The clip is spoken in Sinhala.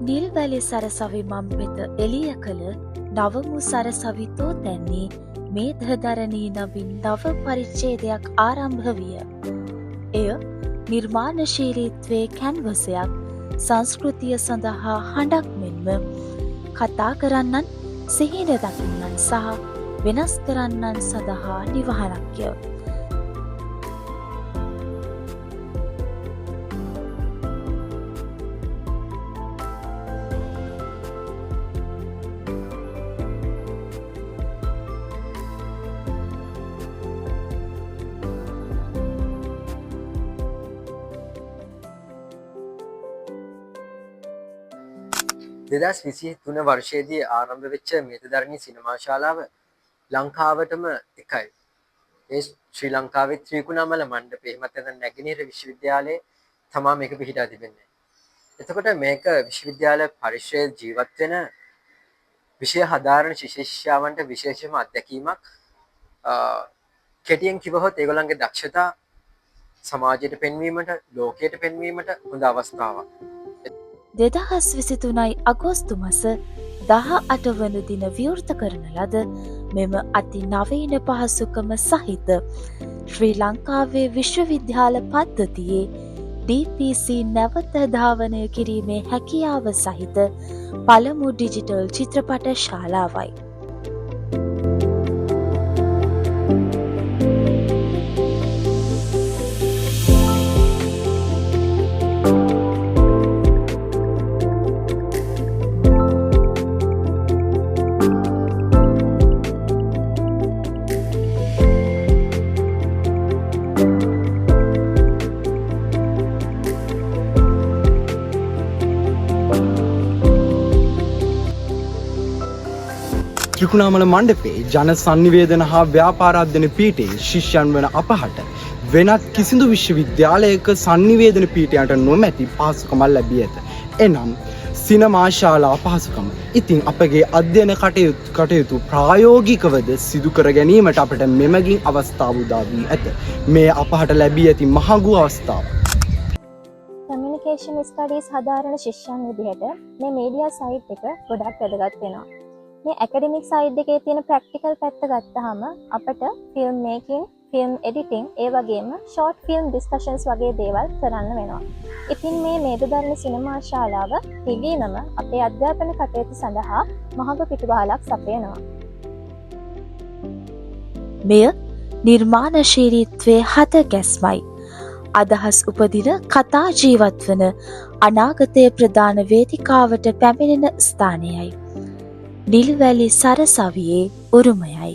නිල්වැලි සරසවි මම් වෙත එළිය කළ නවමු සරසවි තෝ තැන්නේ මේ දහදරණී නවින් නව පරිච්ඡේදයක් ආරම්භ විය. එය නිර්මාණශීලීත්වයේ කැන්වසයක්, සංස්කෘතිය සඳහා හඬක් මෙන්ම කතා කරන්නන්, සිහින දකින්නන් සහ වෙනස් කරන්නන් සඳහා නිවහනක්ය. දෙදස් 23 වර්ෂයේදී ආරම්භ වෙච්ච මේතදරණී සිනමා ශාලාව ලංකාවටම එකයි. ඒ ශ්‍රී ලංකාවේ ත්‍රිකුණාමල මණ්ඩපයේ එහෙමත් නැත්නම් නැගෙනහිර විශ්වවිද්‍යාලයේ තමා මේක පිහිටා තිබෙන්නේ. එතකොට මේක විශ්වවිද්‍යාල පරිශ්‍රයේ ජීවත් වෙන විෂය හදාරන ශිෂ්‍යයන්ට විශේෂම අත්දැකීමක්. කෙටියෙන් කිව්වොත් ඒගොල්ලන්ගේ දක්ෂතා සමාජයට පෙන්වීමට, ලෝකයට පෙන්වීමට හොඳ අවස්ථාවක්. 2023 අගෝස්තු මස 18 වන දින විවෘත කරන ලද මෙම අති නවීන පහසුකම සහිත ශ්‍රී ලංකාවේ විශ්වවිද්‍යාල පද්ධතියේ DPC නැවත ධාවනය කිරීමේ හැකියාව සහිත පළමු ඩිජිටල් චිත්‍රපට ශාලාවයි. ත්‍රිකුණාමල මණ්ඩපයේ ජන සංනිවේදන හා ව්‍යාපාර අධ්‍යයන පීඨයේ ශිෂ්‍යයන් වන අපහට වෙනත් කිසිදු විශ්වවිද්‍යාලයක සංනිවේදන පීඨයන්ට නොමැති පහසුකම් ලැබී ඇත. එනම් සිනමා ශාලා පහසුකම. ඉතින් අපගේ අධ්‍යයන කටයුතු ප්‍රායෝගිකවද සිදු කර ගැනීමට අපට මෙමගින් අවස්ථාව උදා වී ඇත. මේ අපහට ලැබී ඇති මහඟු අවස්ථාවක්. කමියුනිකේෂන් ස්ටඩීස් හදාරන ශිෂ්‍යයන් විදිහට මේ මීඩියා සයිට් එක ගොඩක් වැදගත් වෙනවා. මේ ඇකඩමික් සයිඩ් එකේ තියෙන ප්‍රැක්ටිකල් පැත්ත ගත්තාම අපට ෆිල්ම් මේකින්, ෆිල්ම් එඩිටිං, ඒ වගේම ෂෝට් ෆිල්ම් ඩිස්කෂන්ස් වගේ දේවල් කරන්න වෙනවා. ඉතින් මේ මේධදරණ සිනමා ශාලාව තිබීමම අපේ අධ්‍යාපන කටයුතු සඳහා මහඟු පිටුපහලක් සපයනවා. මෙය නිර්මාණශීලීත්වයේ හද ගැස්මයි. අදහස් උපදින කතා ජීවත් වන අනාගතයේ ප්‍රධාන වේදිකාවට පැමිණෙන ස්ථානයයි. නිල්වැලි සරසවියේ උරුමයයි.